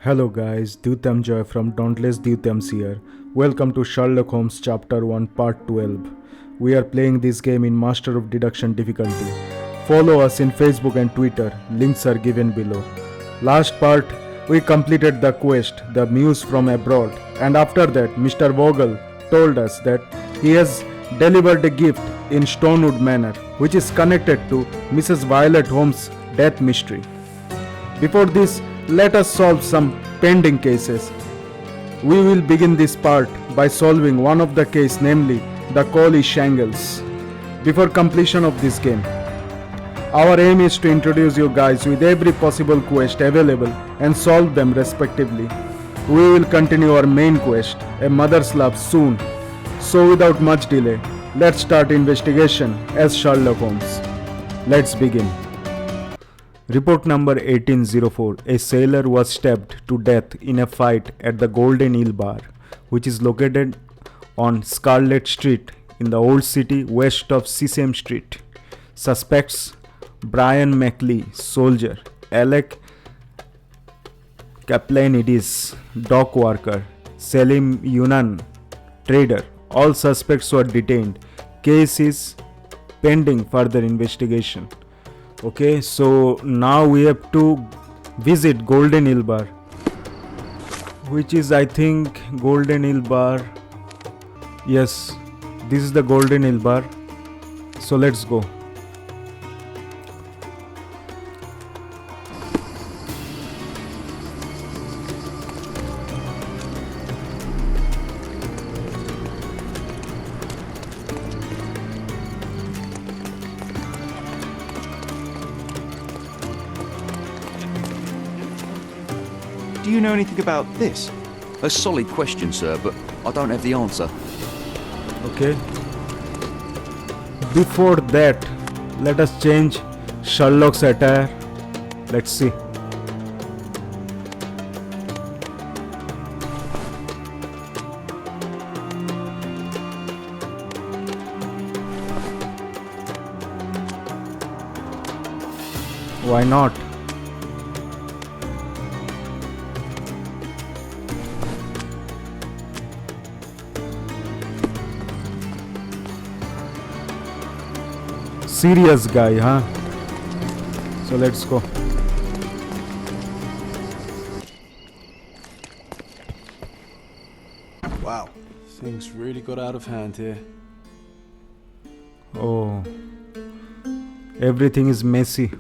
Hello guys, Dyutam Joy from Dauntless Dyutams here. Welcome to Sherlock Holmes Chapter 1 Part 12. We are playing this game in Master of Deduction difficulty. Follow us in Facebook and Twitter, links are given below. Last part, we completed the quest, the Muse from abroad, and after that Mr. Vogel told us that he has delivered a gift in Stonewood Manor, which is connected to Mrs. Violet Holmes' death mystery. Before this, let us solve some pending cases. We will begin this part by solving one of the case, namely the Collie Shangles. Before completion of this game, our aim is to introduce you guys with every possible quest available and solve them respectively. We will continue our main quest, a mother's love, soon. So without much delay, let's start investigation as Sherlock Holmes. Let's begin. Report number 1804. A sailor was stabbed to death in a fight at the Golden Eel Bar, which is located on Scarlet Street in the Old City west of Sesame Street. Suspects: Brian McLeay, soldier; Alec Kaplanidis, dock worker; Selim Yunan, trader. All suspects were detained. Case is pending further investigation. Okay, so now we have to visit Golden Eel Bar, which is, I think, Golden Eel Bar. Yes, this is the Golden Eel Bar. So let's go. Do you know anything about this? A solid question, sir, but I don't have the answer. Okay. Before that, let us change Sherlock's attire. Let's see. Why not? Serious guy, huh? So let's go. Wow, things really got out of hand here. Oh, everything is messy.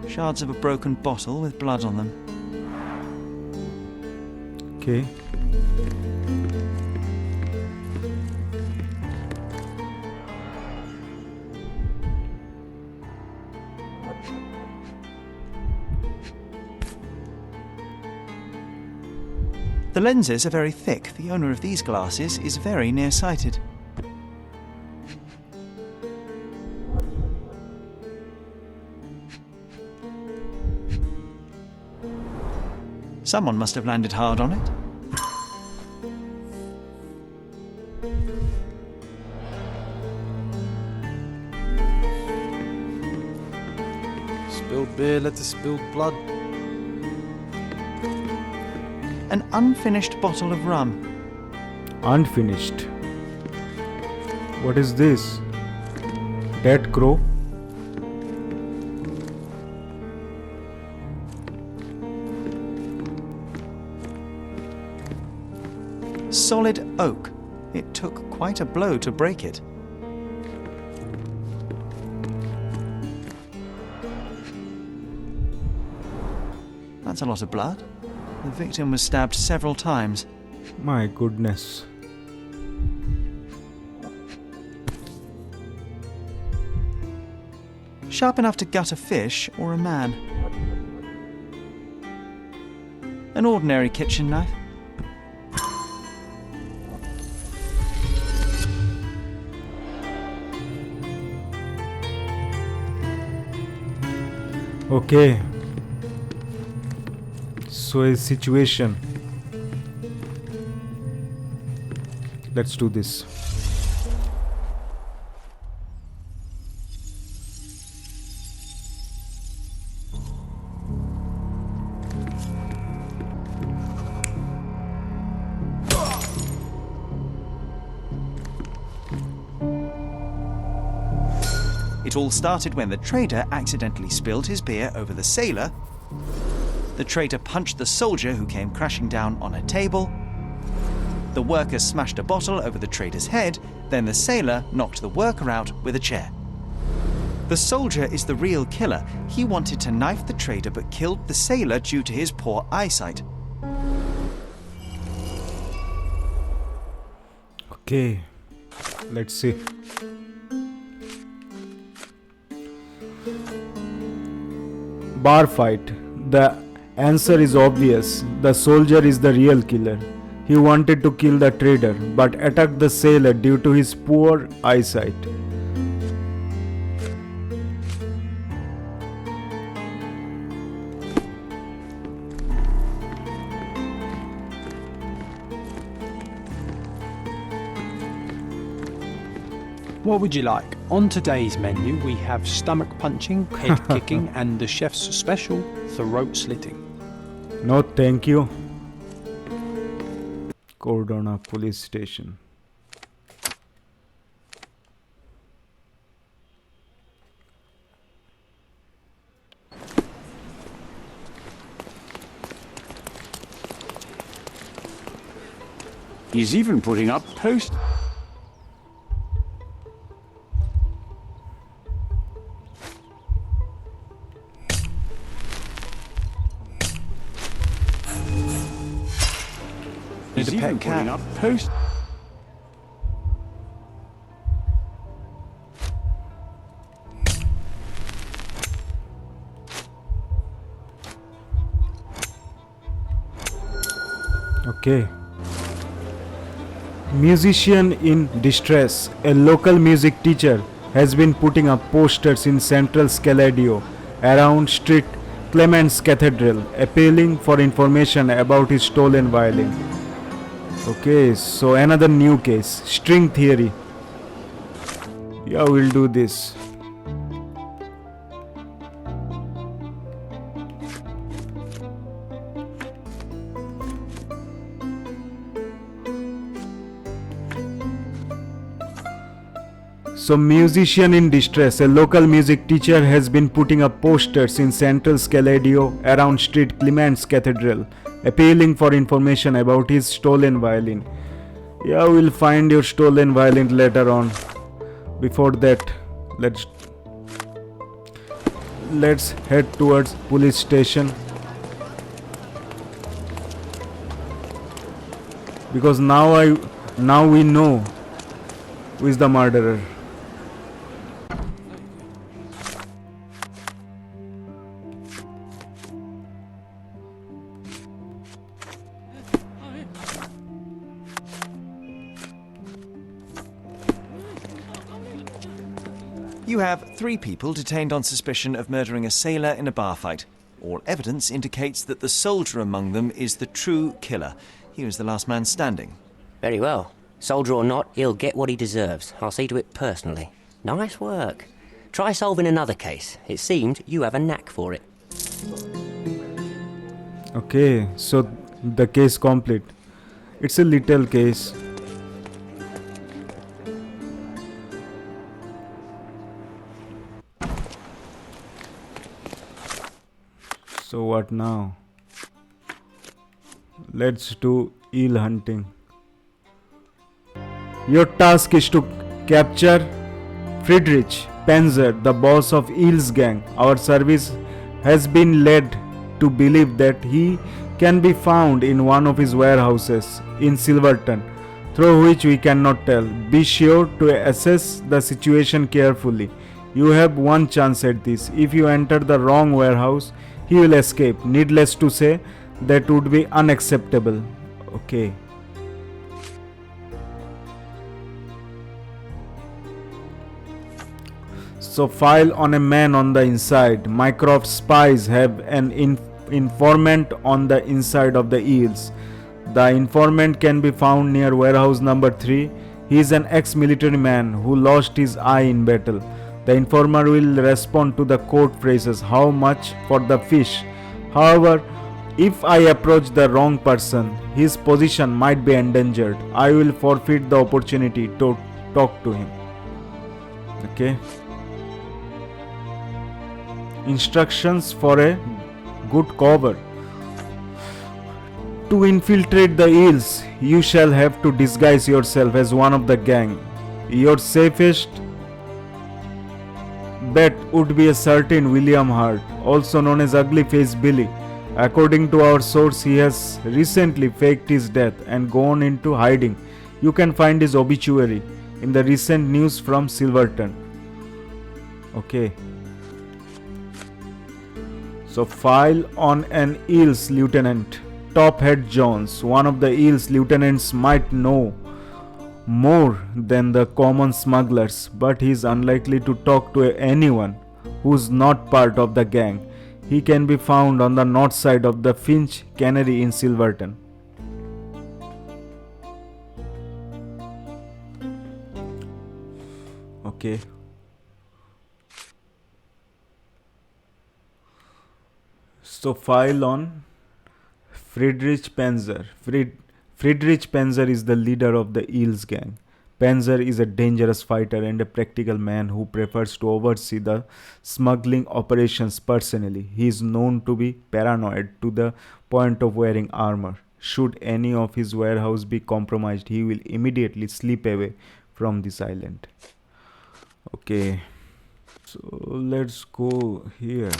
Shards of a broken bottle with blood on them. Okay. The lenses are very thick. The owner of these glasses is very nearsighted. Someone must have landed hard on it. Spilled beer led to spilled blood. An unfinished bottle of rum. Unfinished. What is this? Dead crow? Solid oak. It took quite a blow to break it. That's a lot of blood. The victim was stabbed several times. My goodness. Sharp enough to gut a fish or a man. An ordinary kitchen knife. Okay. So a situation. Let's do this. It all started when the trader accidentally spilled his beer over the sailor. The trader punched the soldier who came crashing down on a table. The worker smashed a bottle over the trader's head, then the sailor knocked the worker out with a chair. The soldier is the real killer. He wanted to knife the trader but killed the sailor due to his poor eyesight. Okay, let's see. Bar fight. The answer is obvious. The soldier is the real killer. He wanted to kill the trader but attacked the sailor due to his poor eyesight. What would you like? On today's menu, we have stomach punching, head kicking, and the chef's special, throat slitting. No, thank you. Cordona police station. He's even putting up post. He's even putting up post. Okay. Musician in distress. A local music teacher has been putting up posters in Central Scaladio around Street Clements Cathedral, appealing for information about his stolen violin. Okay, so another new case. String theory. Yeah, we'll do this. So, musician in distress. A local music teacher has been putting up posters in Central Scaladio around Street Clements Cathedral, appealing for information about his stolen violin. Yeah, we'll find your stolen violin later on. Before that, let's head towards police station, because now we know who is the murderer. You have 3 people detained on suspicion of murdering a sailor in a bar fight. All evidence indicates that the soldier among them is the true killer. He was the last man standing. Very well. Soldier or not, he'll get what he deserves. I'll see to it personally. Nice work. Try solving another case. It seemed you have a knack for it. Okay, so the case complete. It's a little case. So what now? Let's do eel hunting. Your task is to capture Friedrich Panzer, the boss of Eel's gang. Our service has been led to believe that he can be found in one of his warehouses in Silverton, through which we cannot tell. Be sure to assess the situation carefully. You have one chance at this. If you enter the wrong warehouse, he will escape. Needless to say, that would be unacceptable. Okay. So file on a man on the inside. Mycroft's spies have an informant on the inside of the Eels. The informant can be found near warehouse number 3. He is an ex-military man who lost his eye in battle. The informer will respond to the code phrases, how much for the fish. However, if I approach the wrong person, his position might be endangered. I will forfeit the opportunity to talk to him. Okay. Instructions for a good cover. To infiltrate the eels, you shall have to disguise yourself as one of the gang. Your safest bet would be a certain William Hart, also known as Ugly Face Billy. According to our source, he has recently faked his death and gone into hiding. You can find his obituary in the recent news from Silverton. Okay. So file on an Eels lieutenant. Tophead Jones, one of the Eels lieutenants, might know more than the common smugglers, but he is unlikely to talk to anyone who's not part of the gang. He can be found on the north side of the Finch Cannery in Silverton. Okay. So file on Friedrich Panzer. Friedrich Panzer is the leader of the Eels gang. Panzer is a dangerous fighter and a practical man who prefers to oversee the smuggling operations personally. He is known to be paranoid to the point of wearing armor. Should any of his warehouse be compromised, he will immediately slip away from this island. Okay, so let's go here.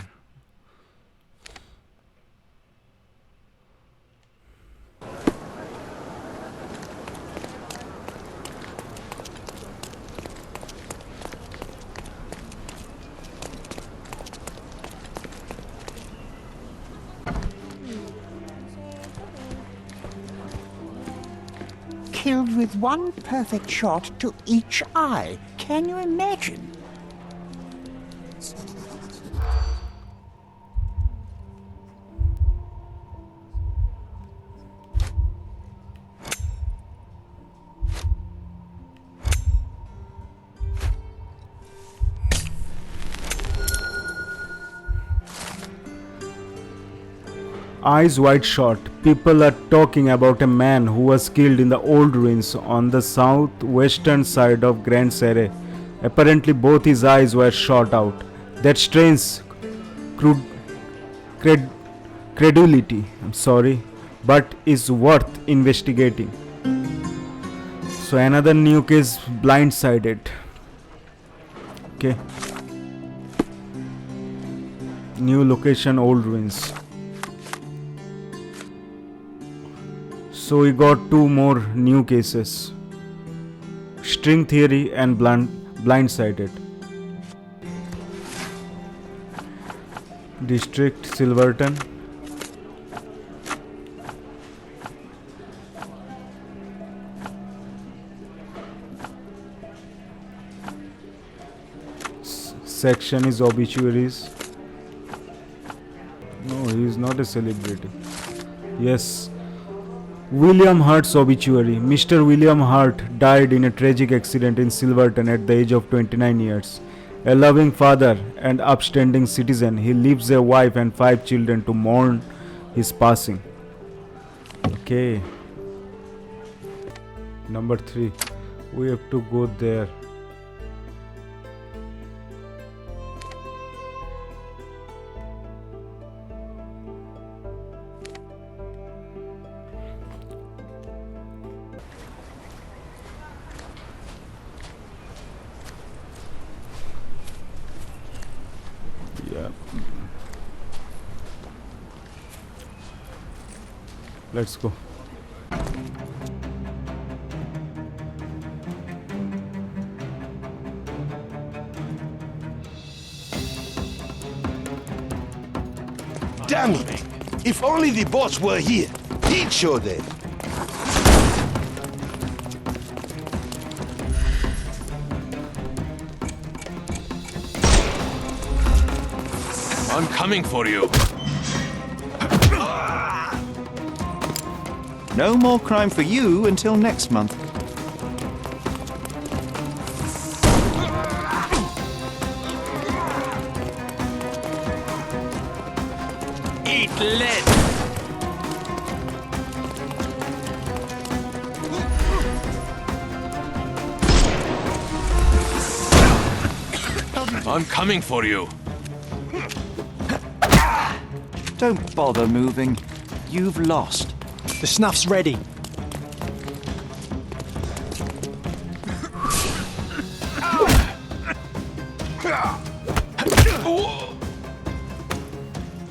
Killed with one perfect shot to each eye. Can you imagine? Eyes wide shut. People are talking about a man who was killed in the old ruins on the southwestern side of Grand Serre. Apparently both his eyes were shot out. That strains credulity, but is worth investigating. So another new case, blindsided. Okay. New location, old ruins. So we got two more new cases. String theory and blindsided. District Silverton. Section is obituaries. No, he is not a celebrity. Yes. William Hart's obituary. Mr. William Hart died in a tragic accident in Silverton at the age of 29 years. A loving father and upstanding citizen, he leaves a wife and 5 children to mourn his passing. Okay. Number 3. We have to go there. Yeah. Let's go. Damn it! If only the boss were here, he'd show them. I'm coming for you. No more crime for you until next month. Eat lead. I'm coming for you. Don't bother moving. You've lost. The snuff's ready.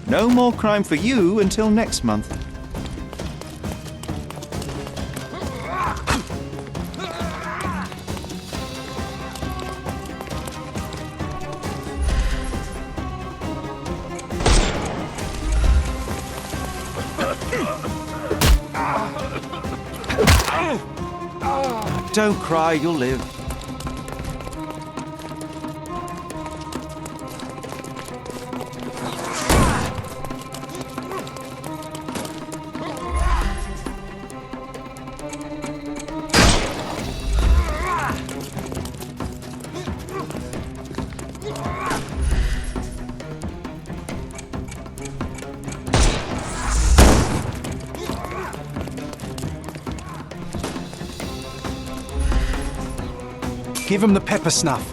No more crime for you until next month. Don't cry, you'll live. Give him the pepper snuff.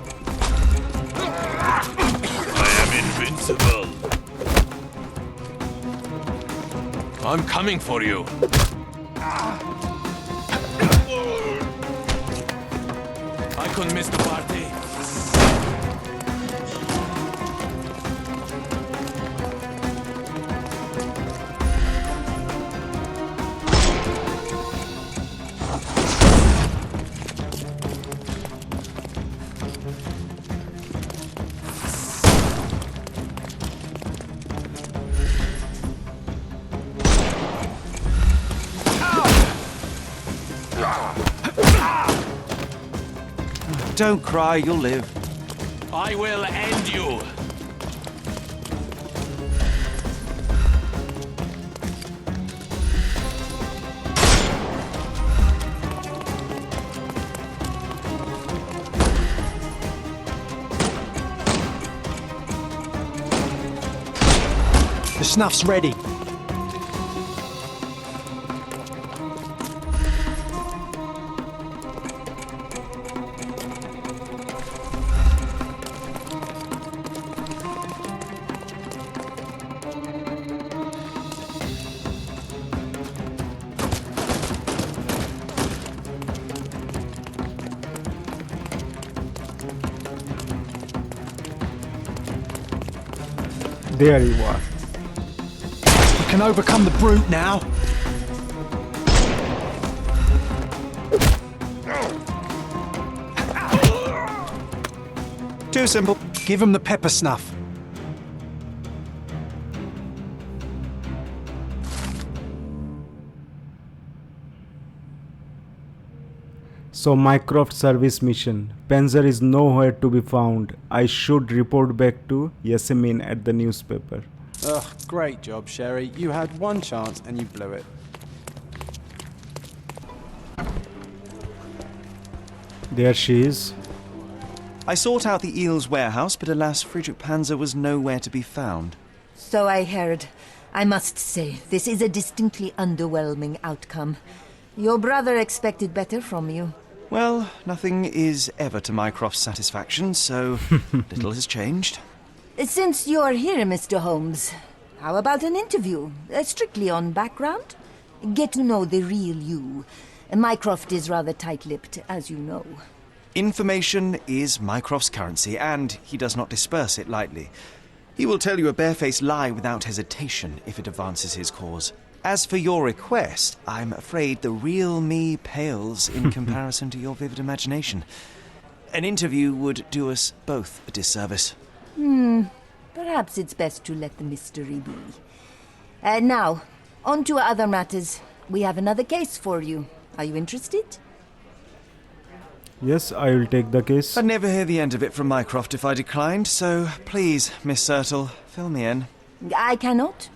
I am invincible. I'm coming for you. I couldn't miss the party. Don't cry, you'll live. I will end you. The snuff's ready. There you are. We can overcome the brute now. Too simple. Give him the pepper snuff. So Mycroft service mission. Panzer is nowhere to be found. I should report back to Yasemin at the newspaper. Ugh, great job, Sherry. You had one chance and you blew it. There she is. I sought out the eel's warehouse, but alas, Friedrich Panzer was nowhere to be found. So I heard. I must say, this is a distinctly underwhelming outcome. Your brother expected better from you. Well, nothing is ever to Mycroft's satisfaction, so little has changed. Since you're here, Mr. Holmes, how about an interview? Strictly on background? Get to know the real you. Mycroft is rather tight-lipped, as you know. Information is Mycroft's currency, and he does not disperse it lightly. He will tell you a barefaced lie without hesitation if it advances his cause. As for your request, I'm afraid the real me pales in comparison to your vivid imagination. An interview would do us both a disservice. Perhaps it's best to let the mystery be. Now, on to other matters. We have another case for you. Are you interested? Yes, I will take the case. I'd never hear the end of it from Mycroft if I declined, so please, Miss Sertle, fill me in. I cannot.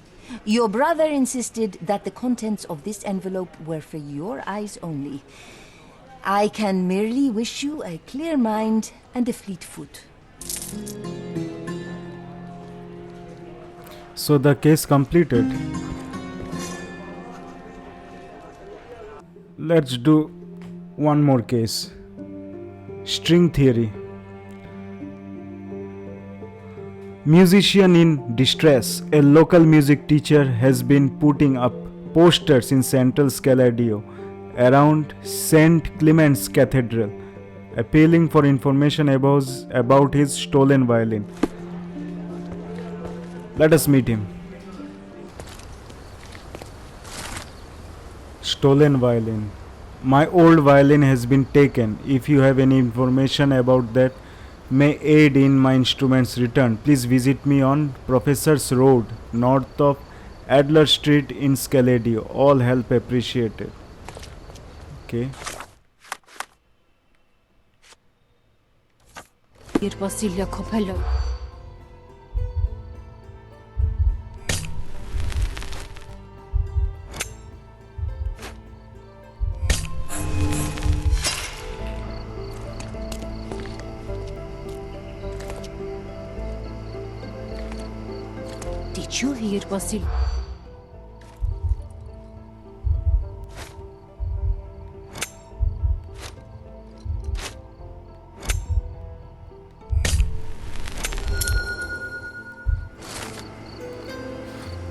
Your brother insisted that the contents of this envelope were for your eyes only. I can merely wish you a clear mind and a fleet foot. So the case completed. Let's do one more case. String theory. Musician in distress. A local music teacher has been putting up posters in central Scaladio around St. Clement's Cathedral, appealing for information about his stolen violin. Let us meet him. Stolen violin. My old violin has been taken. If you have any information about that may aid in my instrument's return, please visit me on Professor's Road, north of Adler Street in Scaladio. All help appreciated. Okay. Basilia Copello. Did you hear Basil?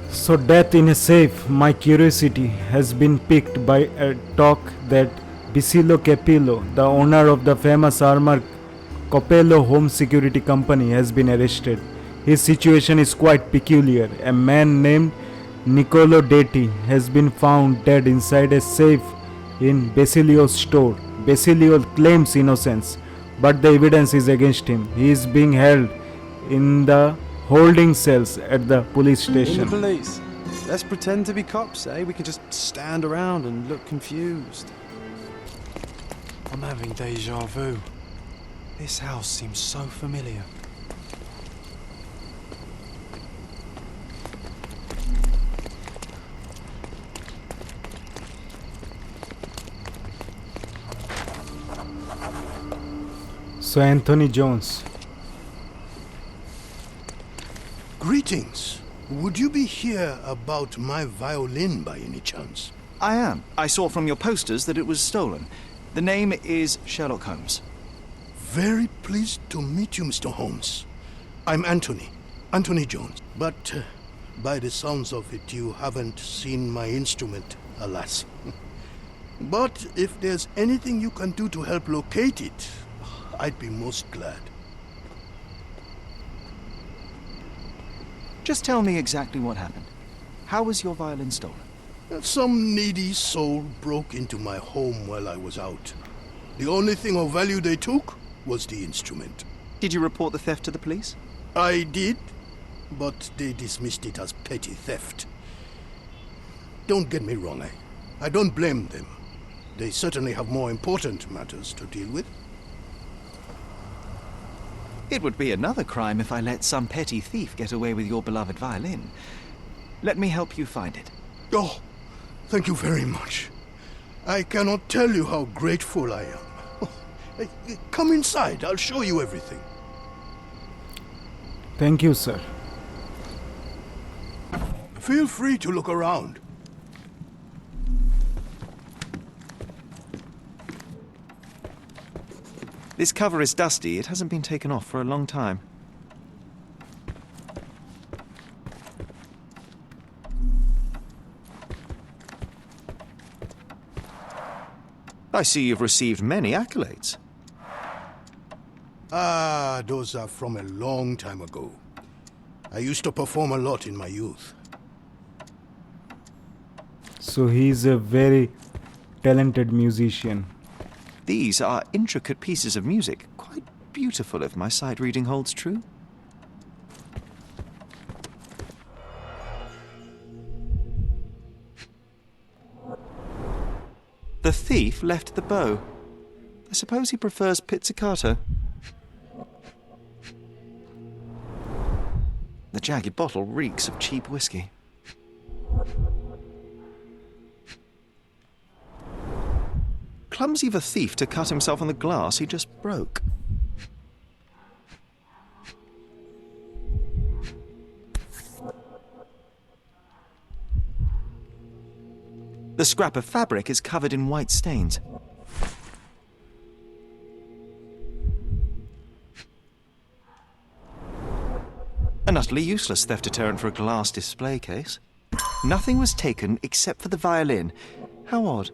So death in a safe. My curiosity has been piqued by a talk that Basilio Capillo, the owner of the famous armor Copello Home Security Company, has been arrested. His situation is quite peculiar. A man named Niccolo Detti has been found dead inside a safe in Basilio's store. Basilio claims innocence, but the evidence is against him. He is being held in the holding cells at the police station. In the police. Let's pretend to be cops, eh? We can just stand around and look confused. I'm having deja vu. This house seems so familiar. So Anthony Jones. Greetings. Would you be here about my violin by any chance? I am. I saw from your posters that it was stolen. The name is Sherlock Holmes. Very pleased to meet you, Mr. Holmes. I'm Anthony Jones. But by the sounds of it, you haven't seen my instrument, alas. But if there's anything you can do to help locate it, I'd be most glad. Just tell me exactly what happened. How was your violin stolen? Some needy soul broke into my home while I was out. The only thing of value they took was the instrument. Did you report the theft to the police? I did, but they dismissed it as petty theft. Don't get me wrong, I don't blame them. They certainly have more important matters to deal with. It would be another crime if I let some petty thief get away with your beloved violin. Let me help you find it. Oh, thank you very much. I cannot tell you how grateful I am. Come inside, I'll show you everything. Thank you, sir. Feel free to look around. This cover is dusty. It hasn't been taken off for a long time. I see you've received many accolades. Ah, those are from a long time ago. I used to perform a lot in my youth. So he's a very talented musician. These are intricate pieces of music, quite beautiful if my sight reading holds true. The thief left the bow. I suppose he prefers pizzicato. The jagged bottle reeks of cheap whiskey. Clumsy of a thief to cut himself on the glass he just broke. The scrap of fabric is covered in white stains. An utterly useless theft deterrent for a glass display case. Nothing was taken except for the violin. How odd.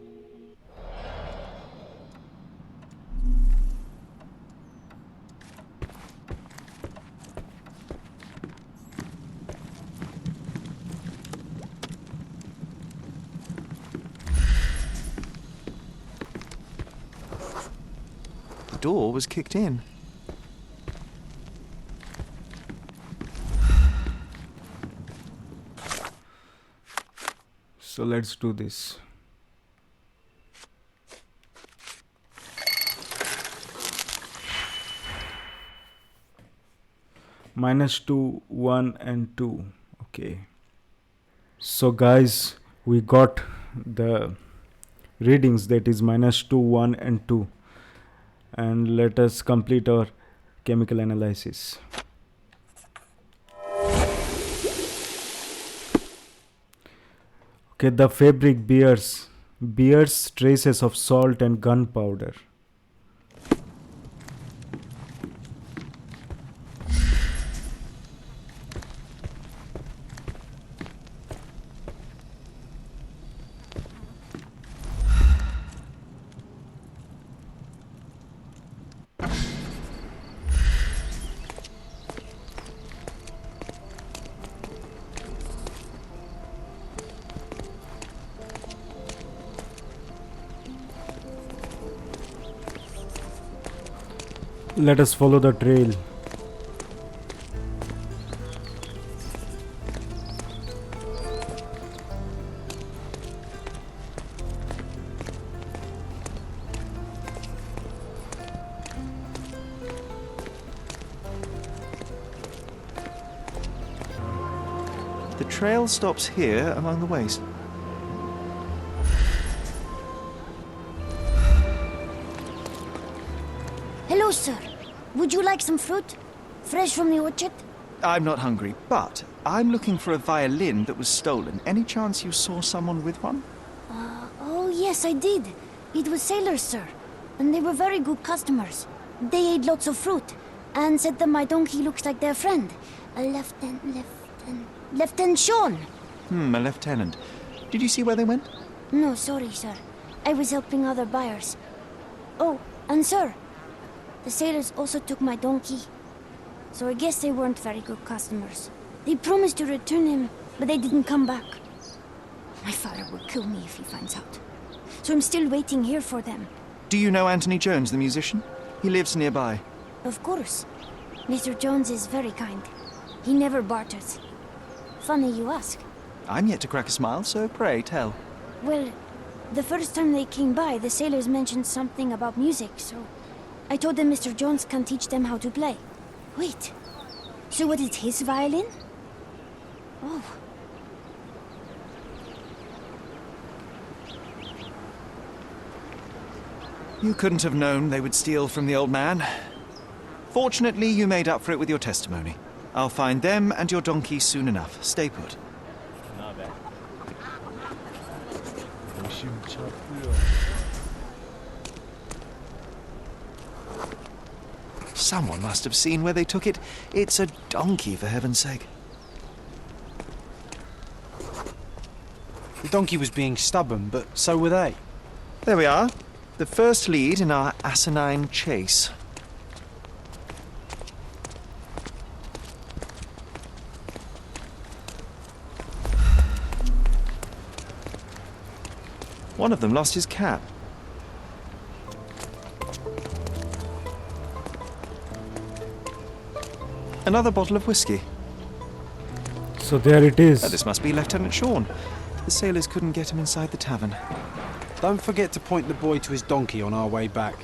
The door was kicked in. So let's do this. -2, 1 and 2. Okay. So guys, we got the readings, that is -2, 1 and 2. And let us complete our chemical analysis. Okay, the fabric bears traces of salt and gunpowder. Let us follow the trail. The trail stops here among the waste. Hello, sir. Would you like some fruit? Fresh from the orchard? I'm not hungry, but I'm looking for a violin that was stolen. Any chance you saw someone with one? Oh, yes, I did. It was sailors, sir. And they were very good customers. They ate lots of fruit and said that my donkey looks like their friend. Lieutenant Sean. A lieutenant. Did you see where they went? No, sorry, sir. I was helping other buyers. Oh, and sir, the sailors also took my donkey. So I guess they weren't very good customers. They promised to return him, but they didn't come back. My father will kill me if he finds out. So I'm still waiting here for them. Do you know Anthony Jones, the musician? He lives nearby. Of course. Mr. Jones is very kind. He never barters. Funny you ask. I'm yet to crack a smile, so pray tell. Well, the first time they came by, the sailors mentioned something about music, so I told them Mr. Jones can teach them how to play. Wait, so what is his violin? Oh. You couldn't have known they would steal from the old man. Fortunately, you made up for it with your testimony. I'll find them and your donkey soon enough. Stay put. Someone must have seen where they took it. It's a donkey, for heaven's sake. The donkey was being stubborn, but so were they. There we are. The first lead in our asinine chase. One of them lost his cap. Another bottle of whiskey. So there it is. This must be Lieutenant Sean. The sailors couldn't get him inside the tavern. Don't forget to point the boy to his donkey on our way back.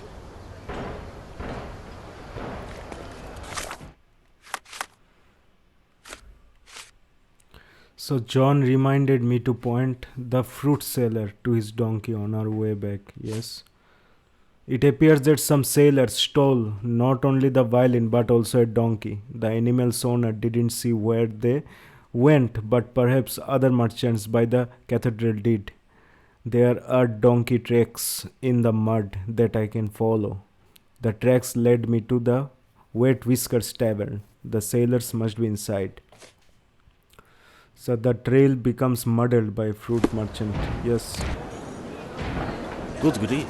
So John reminded me to point the fruit seller to his donkey on our way back. Yes. It appears that some sailors stole not only the violin but also a donkey. The animal's owner didn't see where they went, but perhaps other merchants by the cathedral did. There are donkey tracks in the mud that I can follow. The tracks led me to the Wet Whiskers Tavern. The sailors must be inside. So the trail becomes muddled by fruit merchant. Yes. Good grief.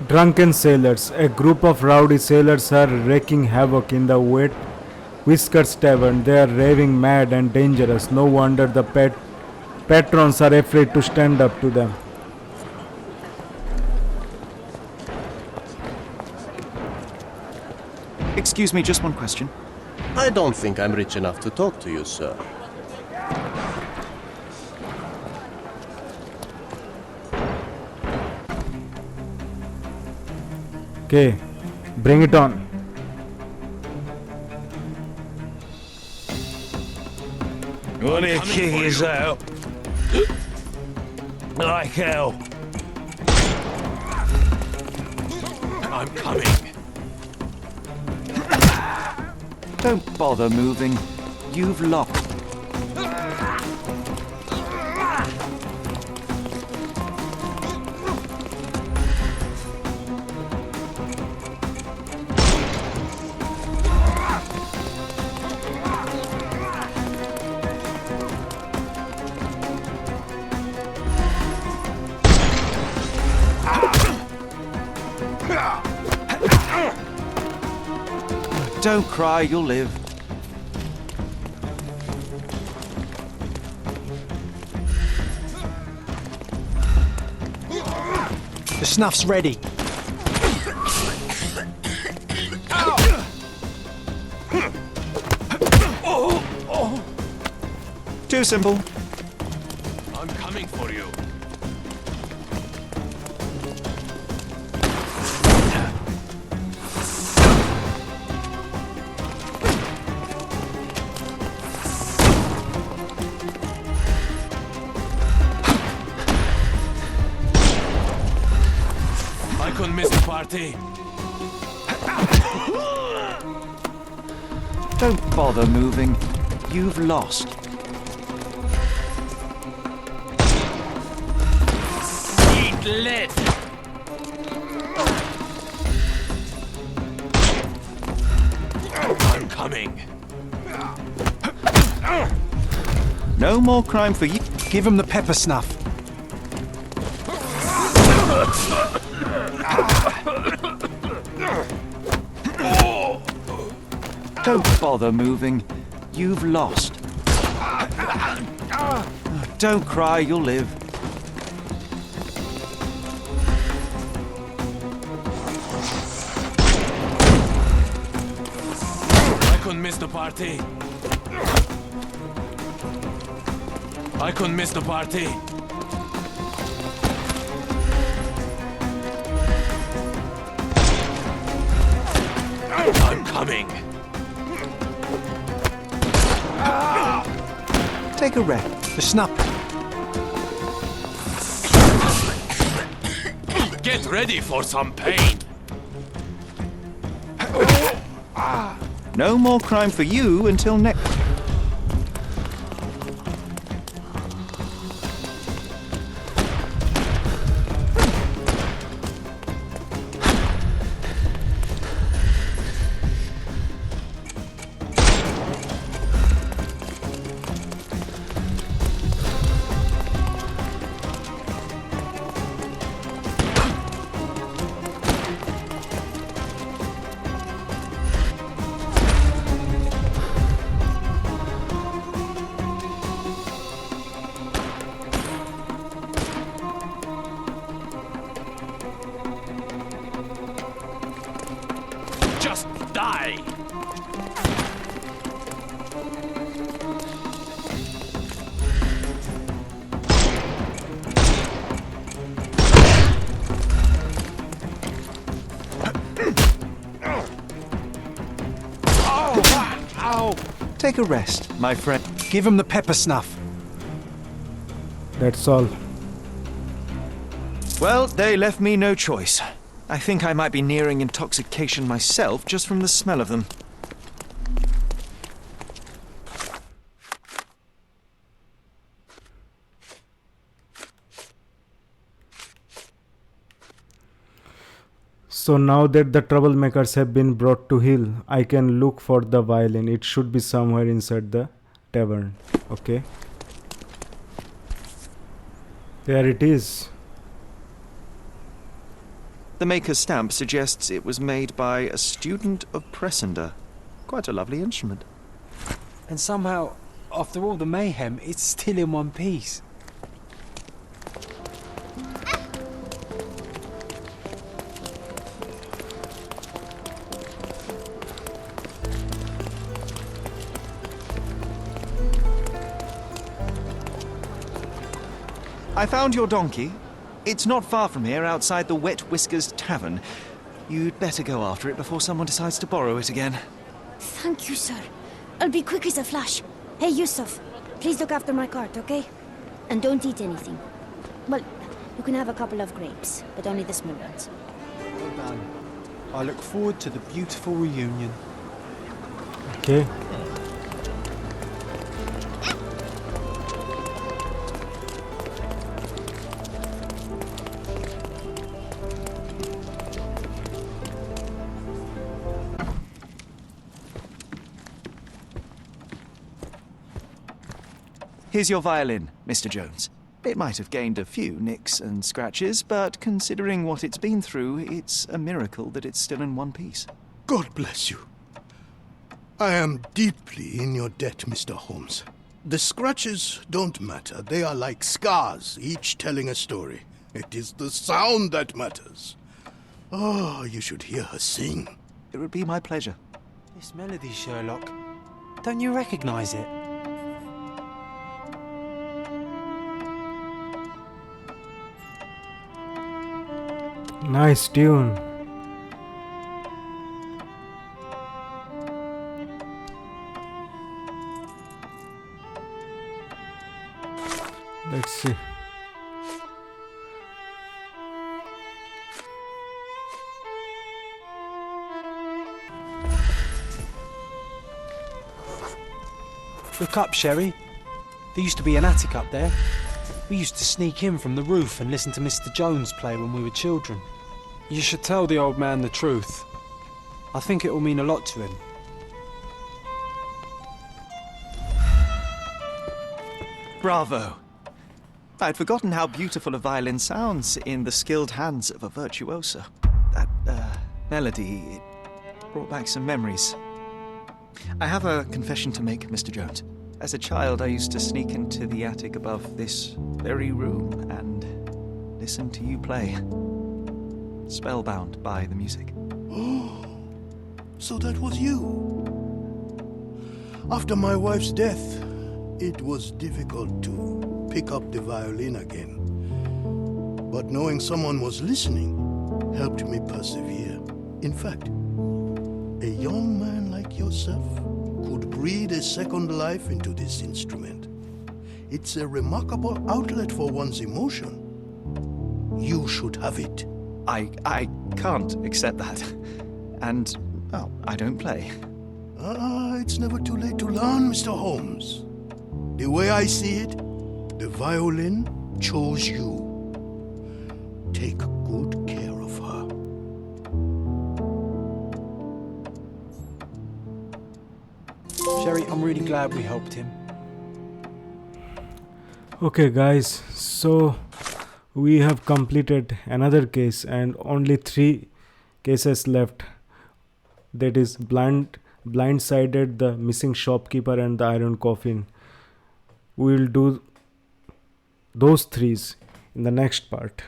Drunken sailors. A group of rowdy sailors are wreaking havoc in the wet Whiskers Tavern. They are raving mad and dangerous. No wonder the patrons are afraid to stand up to them. Excuse me, just one question. I don't think I'm rich enough to talk to you, sir. Okay, bring it on. One of your king is out. Like hell. I'm coming. Don't bother moving. You've lost. Don't cry, you'll live. The snuff's ready. Too simple. I'm coming for you. I couldn't miss the party. Don't bother moving. You've lost. Eat lead. I'm coming. No more crime for you. Give him the pepper snuff. Don't bother moving. You've lost. Don't cry, you'll live. I couldn't miss the party. I couldn't miss the party. I'm coming. Take a rest. The snuff. Get ready for some pain. No more crime for you until next. Just die. Take a rest, my friend. Give him the pepper snuff. That's all. Well, they left me no choice. I think I might be nearing intoxication myself just from the smell of them. So now that the troublemakers have been brought to heel, I can look for the violin. It should be somewhere inside the tavern. Okay. There it is. The maker's stamp suggests it was made by a student of Pressender. Quite a lovely instrument. And somehow, after all the mayhem, it's still in one piece. I found your donkey. It's not far from here, outside the Wet Whiskers Tavern. You'd better go after it before someone decides to borrow it again. Thank you, sir. I'll be quick as a flash. Hey, Yusuf, please look after my cart, okay? And don't eat anything. Well, you can have a couple of grapes, but only the small ones. Well done. I look forward to the beautiful reunion. Okay. Here's your violin, Mr. Jones. It might have gained a few nicks and scratches, but considering what it's been through, it's a miracle that it's still in one piece. God bless you. I am deeply in your debt, Mr. Holmes. The scratches don't matter. They are like scars, each telling a story. It is the sound that matters. Oh, you should hear her sing. It would be my pleasure. This melody, Sherlock. Don't you recognize it? Nice tune. Let's see. Look up, Sherry. There used to be an attic up there. We used to sneak in from the roof and listen to Mr. Jones play when we were children. You should tell the old man the truth. I think it will mean a lot to him. Bravo! I'd forgotten how beautiful a violin sounds in the skilled hands of a virtuoso. That, melody, it brought back some memories. I have a confession to make, Mr. Jones. As a child, I used to sneak into the attic above this very room and listen to you play. Spellbound by the music. Oh, so that was you. After my wife's death, it was difficult to pick up the violin again. But knowing someone was listening helped me persevere. In fact, a young man like yourself could breathe a second life into this instrument. It's a remarkable outlet for one's emotion. You should have it. I can't accept that. And, well, I don't play. It's never too late to learn, Mr. Holmes. The way I see it, the violin chose you. Take good care of her. Sherry, I'm really glad we helped him. Okay guys, so we have completed another case and only 3 cases left. That is blindsided, the missing shopkeeper and the iron coffin. We will do those 3s in the next part.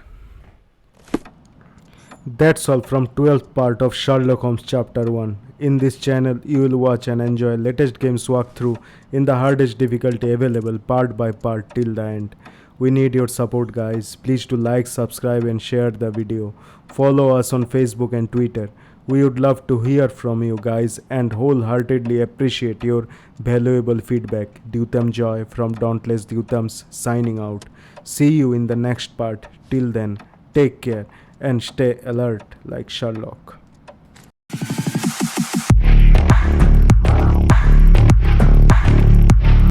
That's all from 12th part of Sherlock Holmes Chapter 1. In this channel, you will watch and enjoy latest games walkthrough in the hardest difficulty available part by part till the end. We need your support guys. Please do like, subscribe and share the video. Follow us on Facebook and Twitter. We would love to hear from you guys and wholeheartedly appreciate your valuable feedback. Dyutam Joy from Dauntless Dyutams signing out. See you in the next part. Till then, take care and stay alert like Sherlock.